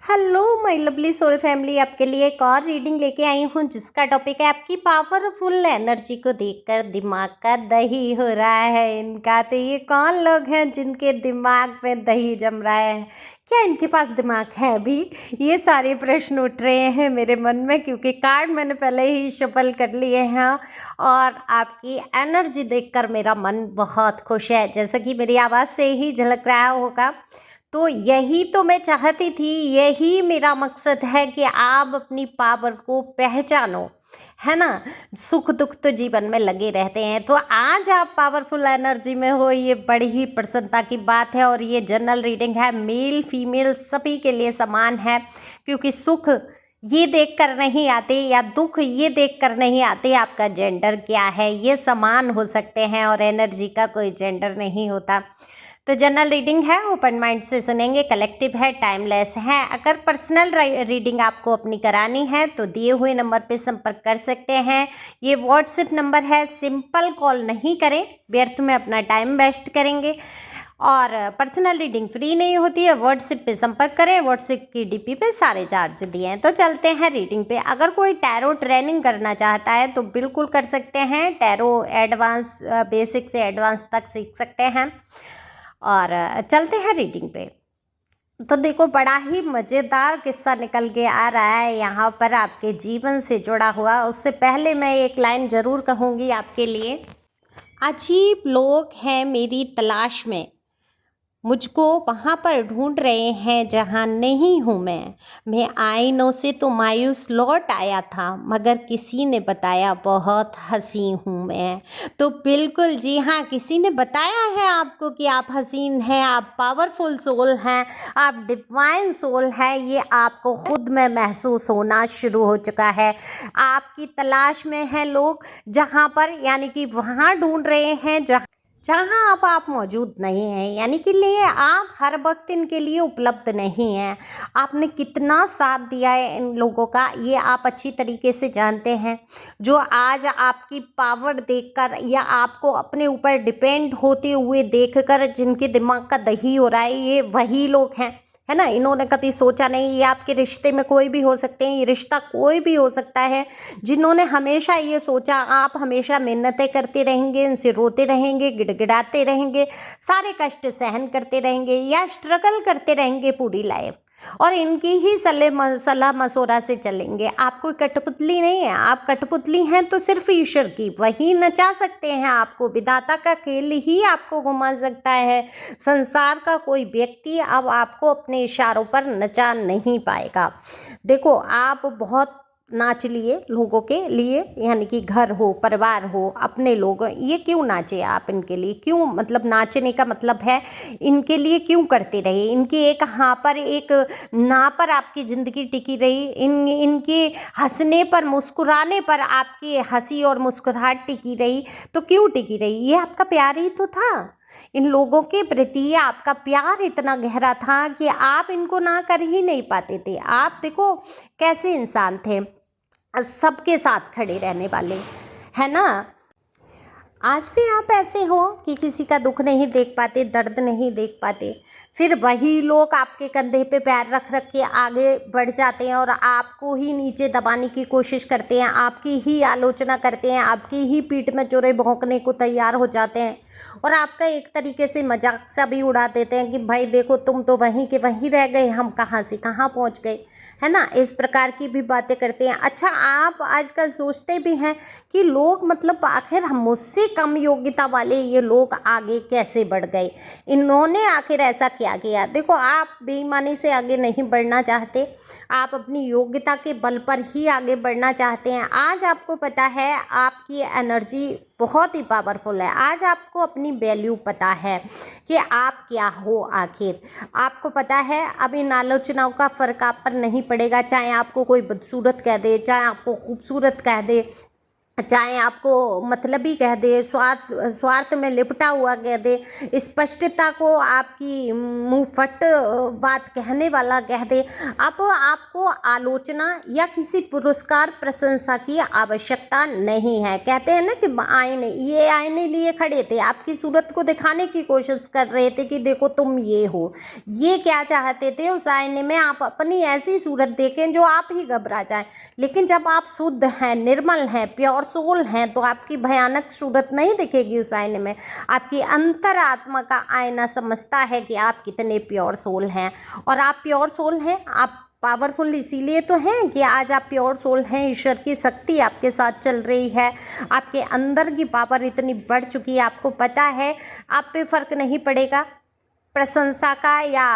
Hello my lovely soul family, आपके लिए एक और रीडिंग लेके आई हूँ जिसका टॉपिक है आपकी पावरफुल एनर्जी को देखकर दिमाग का दही हो रहा है इनका। तो ये कौन लोग हैं जिनके दिमाग में दही जम रहा है? क्या इनके पास दिमाग है भी? ये सारे प्रश्न उठ रहे हैं मेरे मन में, क्योंकि कार्ड मैंने पहले ही शफल कर लिए हैं और आपकी एनर्जी देखकर मेरा मन बहुत खुश है, जैसा कि मेरी आवाज़ से ही झलक रहा होगा। तो यही तो मैं चाहती थी, यही मेरा मकसद है कि आप अपनी पावर को पहचानो, है ना। सुख दुख तो जीवन में लगे रहते हैं, तो आज आप पावरफुल एनर्जी में हो, ये बड़ी ही प्रसन्नता की बात है। और ये जनरल रीडिंग है, मेल फीमेल सभी के लिए समान है, क्योंकि सुख ये देख कर नहीं आते या दुख ये देख कर नहीं आते आपका जेंडर क्या है, ये समान हो सकते हैं और एनर्जी का कोई जेंडर नहीं होता। तो जनरल रीडिंग है, ओपन माइंड से सुनेंगे, कलेक्टिव है, टाइमलेस है। अगर पर्सनल रीडिंग आपको अपनी करानी है तो दिए हुए नंबर पे संपर्क कर सकते हैं। ये व्हाट्सएप नंबर है, सिंपल कॉल नहीं करें, व्यर्थ में अपना टाइम वेस्ट करेंगे। और पर्सनल रीडिंग फ्री नहीं होती है, व्हाट्सएप पे संपर्क करें, व्हाट्सएप की डीपी पे सारे चार्ज दिए हैं। तो चलते हैं रीडिंग पे। अगर कोई टैरो ट्रेनिंग करना चाहता है तो बिल्कुल कर सकते हैं। टैरो एडवांस, बेसिक से एडवांस तक सीख सकते हैं। और चलते हैं रीडिंग पे। तो देखो, बड़ा ही मज़ेदार किस्सा निकल के आ रहा है यहाँ पर आपके जीवन से जुड़ा हुआ। उससे पहले मैं एक लाइन ज़रूर कहूँगी आपके लिए। अजीब लोग हैं मेरी तलाश में, मुझको वहाँ पर ढूंढ रहे हैं जहाँ नहीं हूँ मैं आईनों से तो मायूस लौट आया था, मगर किसी ने बताया बहुत हसीन हूँ मैं। तो बिल्कुल जी हाँ, किसी ने बताया है आपको कि आप हसीन हैं, आप पावरफुल सोल हैं, आप डिवाइन सोल हैं। ये आपको खुद में महसूस होना शुरू हो चुका है। आपकी तलाश में हैं लोग, जहाँ पर यानी कि वहाँ ढूंढ रहे हैं जहाँ अब आप मौजूद नहीं हैं, यानी कि लिए आप हर वक्त इनके लिए उपलब्ध नहीं हैं। आपने कितना साथ दिया है इन लोगों का, ये आप अच्छी तरीके से जानते हैं। जो आज आपकी पावर देखकर या आपको अपने ऊपर डिपेंड होते हुए देखकर जिनके दिमाग का दही हो रहा है, ये वही लोग हैं, है ना। इन्होंने कभी सोचा नहीं, ये आपके रिश्ते में कोई भी हो सकते हैं, ये रिश्ता कोई भी हो सकता है। जिन्होंने हमेशा ये सोचा आप हमेशा मिन्नतें करते रहेंगे, इनसे रोते रहेंगे, गिड़गिड़ाते रहेंगे, सारे कष्ट सहन करते रहेंगे या स्ट्रगल करते रहेंगे पूरी लाइफ, और इनकी ही सलाह मशवरा से चलेंगे। आप कोई कठपुतली नहीं है, आप कठपुतली हैं तो सिर्फ ईश्वर की, वही नचा सकते हैं आपको। विधाता का खेल ही आपको घुमा सकता है। संसार का कोई व्यक्ति अब आपको अपने इशारों पर नचा नहीं पाएगा। देखो, आप बहुत नाच लिए लोगों के लिए, यानी कि घर हो, परिवार हो, अपने लोग, ये क्यों नाचे आप इनके लिए? क्यों, मतलब नाचने का मतलब है इनके लिए क्यों करते रहे? इनकी एक हाँ पर, एक ना पर आपकी ज़िंदगी टिकी रही। इनके हंसने पर, मुस्कुराने पर आपकी हंसी और मुस्कुराहट टिकी रही। तो क्यों टिकी रही? ये आपका प्यार ही तो था। इन लोगों के प्रति आपका प्यार इतना गहरा था कि आप इनको ना कर ही नहीं पाते थे। आप देखो कैसे इंसान थे, सबके साथ खड़े रहने वाले, है ना। आज भी आप ऐसे हो कि किसी का दुख नहीं देख पाते, दर्द नहीं देख पाते, फिर वही लोग आपके कंधे पे पैर रख रख के आगे बढ़ जाते हैं और आपको ही नीचे दबाने की कोशिश करते हैं, आपकी ही आलोचना करते हैं, आपकी ही पीठ में चोरे भौंकने को तैयार हो जाते हैं, और आपका एक तरीके से मजाक सा भी उड़ा देते हैं कि भाई देखो, तुम तो वहीं के वहीं रह गए, हम कहाँ से कहाँ पहुँच गए, है ना। इस प्रकार की भी बातें करते हैं। अच्छा, आप आजकल सोचते भी हैं कि लोग, मतलब आखिर हम मुझसे कम योग्यता वाले ये लोग आगे कैसे बढ़ गए, इन्होंने आखिर ऐसा क्या किया? देखो, आप बेईमानी से आगे नहीं बढ़ना चाहते, आप अपनी योग्यता के बल पर ही आगे बढ़ना चाहते हैं। आज आपको पता है आपकी एनर्जी बहुत ही पावरफुल है। आज आपको अपनी वैल्यू पता है कि आप क्या हो आखिर। आपको पता है अब इन आलोचनाओं का फ़र्क आप पर नहीं पड़ेगा, चाहे आपको कोई बदसूरत कह दे, चाहे आपको खूबसूरत कह दे, चाहे आपको मतलबी कह दे, स्वार्थ स्वार्थ में लिपटा हुआ कह दे, स्पष्टता को आपकी मुंहफट बात कहने वाला कह दे। अब आपको आलोचना या किसी पुरस्कार प्रशंसा की आवश्यकता नहीं है। कहते हैं ना कि आईने, ये आईने लिए खड़े थे, आपकी सूरत को दिखाने की कोशिश कर रहे थे कि देखो तुम ये हो। ये क्या चाहते थे उस आईने में, आप अपनी ऐसी सूरत देखें जो आप ही घबरा जाएं। लेकिन जब आप शुद्ध हैं, निर्मल हैं, प्योर सोल हैं, तो आपकी भयानक सूरत नहीं दिखेगी उस आईने में। आपकी अंतरात्मा का आईना समझता है कि आप कितने प्योर सोल हैं। और आप प्योर सोल हैं, आप पावरफुल इसीलिए तो हैं कि आज आप प्योर सोल हैं। ईश्वर की शक्ति आपके साथ चल रही है, आपके अंदर की पावर इतनी बढ़ चुकी है, आपको पता है आप पे फर्क नहीं पड़ेगा। प्रशंसा का या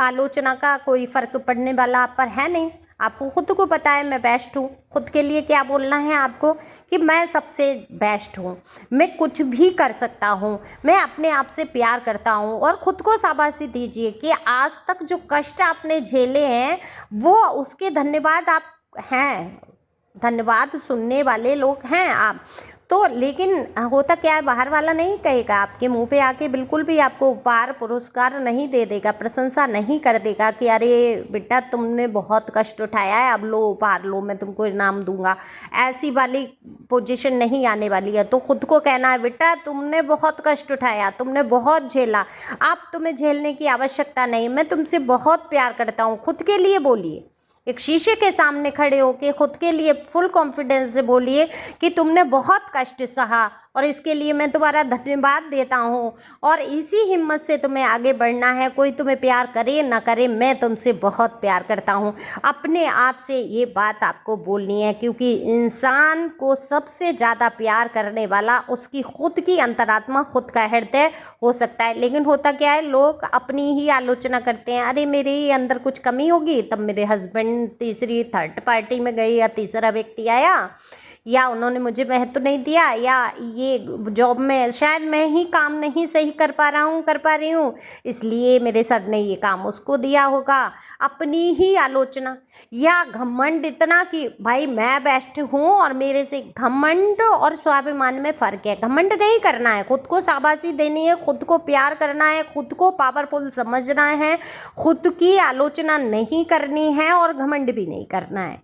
आलोचना का कोई फर्क पड़ने वाला आप पर है नहीं। आपको खुद को पता है मैं बेस्ट हूँ। खुद के लिए क्या बोलना है आपको कि मैं सबसे बेस्ट हूँ, मैं कुछ भी कर सकता हूँ, मैं अपने आप से प्यार करता हूँ। और ख़ुद को शाबाशी दीजिए कि आज तक जो कष्ट आपने झेले हैं वो उसके धन्यवाद आप हैं, धन्यवाद सुनने वाले लोग हैं आप तो। लेकिन होता क्या है, बाहर वाला नहीं कहेगा आपके मुंह पे आके, बिल्कुल भी आपको उपहार पुरस्कार नहीं दे देगा, प्रशंसा नहीं कर देगा कि अरे बेटा तुमने बहुत कष्ट उठाया है, अब लो उपहार लो, मैं तुमको इनाम दूंगा। ऐसी वाली पोजीशन नहीं आने वाली है। तो खुद को कहना है बेटा तुमने बहुत कष्ट उठाया, तुमने बहुत झेला, अब तुम्हें झेलने की आवश्यकता नहीं, मैं तुमसे बहुत प्यार करता हूँ। खुद के लिए बोलिए, एक शीशे के सामने खड़े होके खुद के लिए फुल कॉन्फिडेंस से बोलिए कि तुमने बहुत कष्ट सहा और इसके लिए मैं तुम्हारा धन्यवाद देता हूँ। और इसी हिम्मत से तुम्हें आगे बढ़ना है। कोई तुम्हें प्यार करे ना करे, मैं तुमसे बहुत प्यार करता हूँ। अपने आप से ये बात आपको बोलनी है, क्योंकि इंसान को सबसे ज़्यादा प्यार करने वाला उसकी खुद की अंतरात्मा, खुद का हृदय हो सकता है। लेकिन होता क्या है, लोग अपनी ही आलोचना करते हैं। अरे मेरे ही अंदर कुछ कमी होगी, तब मेरे हस्बैंड तीसरी थर्ड पार्टी में गए या तीसरा व्यक्ति आया, या उन्होंने मुझे महत्व नहीं दिया, या ये जॉब में शायद मैं ही काम नहीं सही कर पा रही हूँ, इसलिए मेरे सर ने ये काम उसको दिया होगा। अपनी ही आलोचना या घमंड इतना कि भाई मैं बेस्ट हूँ, और मेरे से घमंड और स्वाभिमान में फ़र्क है। घमंड नहीं करना है, खुद को शाबाशी देनी है, खुद को प्यार करना है, खुद को पावरफुल समझना है, खुद की आलोचना नहीं करनी है और घमंड भी नहीं करना है।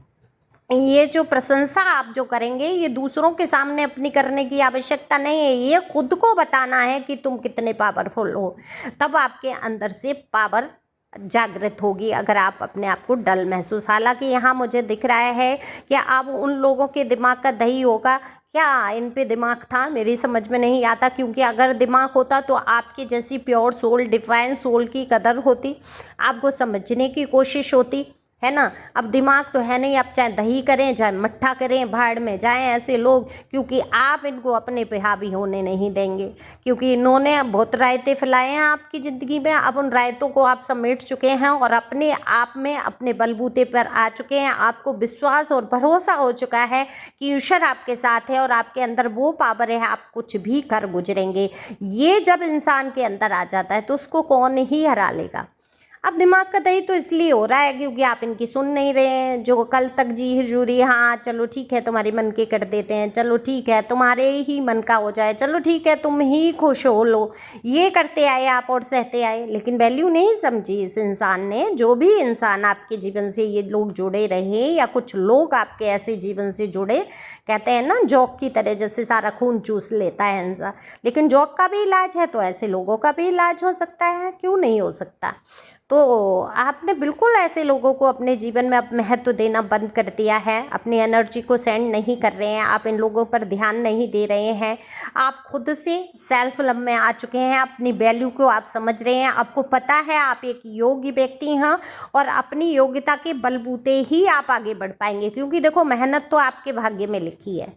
ये जो प्रशंसा आप जो करेंगे ये दूसरों के सामने अपनी करने की आवश्यकता नहीं है, ये खुद को बताना है कि तुम कितने पावरफुल हो। तब आपके अंदर से पावर जागृत होगी। अगर आप अपने आप को डल महसूस, हालांकि यहाँ मुझे दिख रहा है कि अब उन लोगों के दिमाग का दही होगा, क्या इन पे दिमाग था मेरी समझ में नहीं आता। क्योंकि अगर दिमाग होता तो आपकी जैसी प्योर सोल, डिवाइन सोल की कदर होती, आपको समझने की कोशिश होती, है ना। अब दिमाग तो है नहीं, आप चाहे दही करें चाहे मट्ठा करें, भाड़ में जाएं ऐसे लोग, क्योंकि आप इनको अपने पे हावी होने नहीं देंगे। क्योंकि इन्होंने बहुत रायते फैलाए हैं आपकी ज़िंदगी में, अब उन रायतों को आप समेट चुके हैं और अपने आप में अपने बलबूते पर आ चुके हैं। आपको विश्वास और भरोसा हो चुका है कि ईश्वर आपके साथ है और आपके अंदर वो पावर है, आप कुछ भी कर गुजरेंगे। ये जब इंसान के अंदर आ जाता है तो उसको कौन ही हरा लेगा। अब दिमाग का दही तो इसलिए हो रहा है क्योंकि आप इनकी सुन नहीं रहे हैं। जो कल तक जी हजूरी, हाँ चलो ठीक है तुम्हारे मन के कर देते हैं, चलो ठीक है तुम्हारे ही मन का हो जाए, चलो ठीक है तुम ही खुश हो लो, ये करते आए आप और सहते आए। लेकिन वैल्यू नहीं समझी इस इंसान ने। जो भी इंसान आपके जीवन से ये लोग जुड़े रहे या कुछ लोग आपके ऐसे जीवन से जुड़े, कहते हैं ना जौक की तरह जैसे सारा खून चूस लेता है इंसान, लेकिन जौक का भी इलाज है तो ऐसे लोगों का भी इलाज हो सकता है, क्यों नहीं हो सकता। तो आपने बिल्कुल ऐसे लोगों को अपने जीवन में अब महत्व देना बंद कर दिया है, अपनी एनर्जी को सेंड नहीं कर रहे हैं, आप इन लोगों पर ध्यान नहीं दे रहे हैं। आप खुद से सेल्फ लव में आ चुके हैं, अपनी वैल्यू को आप समझ रहे हैं, आपको पता है आप एक योग्य व्यक्ति हैं और अपनी योग्यता के बलबूते ही आप आगे बढ़ पाएंगे। क्योंकि देखो मेहनत तो आपके भाग्य में लिखी है,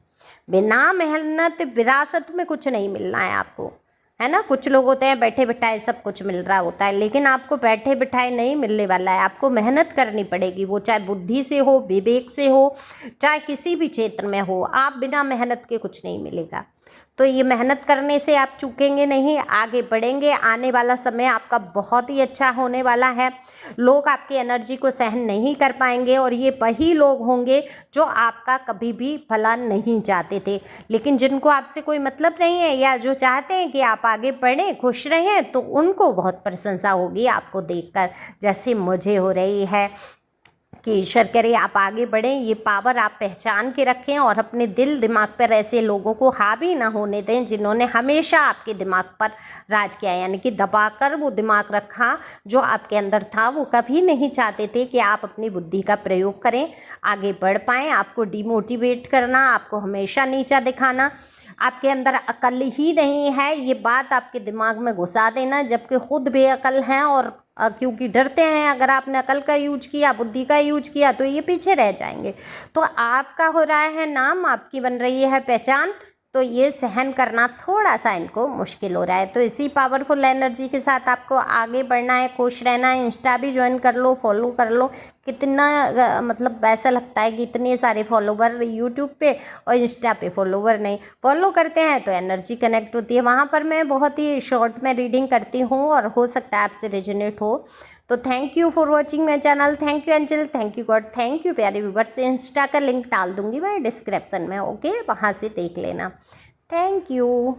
बिना मेहनत विरासत में कुछ नहीं मिलना है आपको, है ना। कुछ लोग होते हैं बैठे बिठाए सब कुछ मिल रहा होता है, लेकिन आपको बैठे बिठाए नहीं मिलने वाला है। आपको मेहनत करनी पड़ेगी, वो चाहे बुद्धि से हो, विवेक से हो, चाहे किसी भी क्षेत्र में हो। आप बिना मेहनत के कुछ नहीं मिलेगा। तो ये मेहनत करने से आप चूकेंगे नहीं, आगे बढ़ेंगे। आने वाला समय आपका बहुत ही अच्छा होने वाला है। लोग आपकी एनर्जी को सहन नहीं कर पाएंगे और ये वही लोग होंगे जो आपका कभी भी भला नहीं चाहते थे। लेकिन जिनको आपसे कोई मतलब नहीं है या जो चाहते हैं कि आप आगे बढ़ें, खुश रहें, तो उनको बहुत प्रशंसा होगी आपको देखकर, जैसे मुझे हो रही है कि ईश्वर करे आप आगे बढ़ें। ये पावर आप पहचान के रखें और अपने दिल दिमाग पर ऐसे लोगों को हावी ना होने दें जिन्होंने हमेशा आपके दिमाग पर राज किया, यानी कि दबाकर वो दिमाग रखा जो आपके अंदर था। वो कभी नहीं चाहते थे कि आप अपनी बुद्धि का प्रयोग करें, आगे बढ़ पाएँ। आपको डिमोटिवेट करना, आपको हमेशा नीचा दिखाना, आपके अंदर अकल ही नहीं है, ये बात आपके दिमाग में घुसा देना, जबकि खुद बेअकल हैं। और क्योंकि डरते हैं, अगर आपने अकल का यूज किया, बुद्धि का यूज किया, तो ये पीछे रह जाएंगे। तो आपका हो रहा है नाम, आपकी बन रही है पहचान, तो ये सहन करना थोड़ा सा इनको मुश्किल हो रहा है। तो इसी पावरफुल एनर्जी के साथ आपको आगे बढ़ना है, खुश रहना है। इंस्टा भी ज्वाइन कर लो, फॉलो कर लो। कितना मतलब ऐसा लगता है कि इतने सारे फॉलोवर यूट्यूब पे और इंस्टा पे फॉलोवर नहीं। फॉलो करते हैं तो एनर्जी कनेक्ट होती है। वहाँ पर मैं बहुत ही शॉर्ट में रीडिंग करती हूँ और हो सकता है आपसे रेजोनेट हो। तो thank you for watching my channel. Thank you angel, thank you God, thank you प्यारे व्यूवर्स। इंस्टा का लिंक डाल दूंगी मैं डिस्क्रिप्शन में, ओके, वहाँ से देख लेना। Thank you.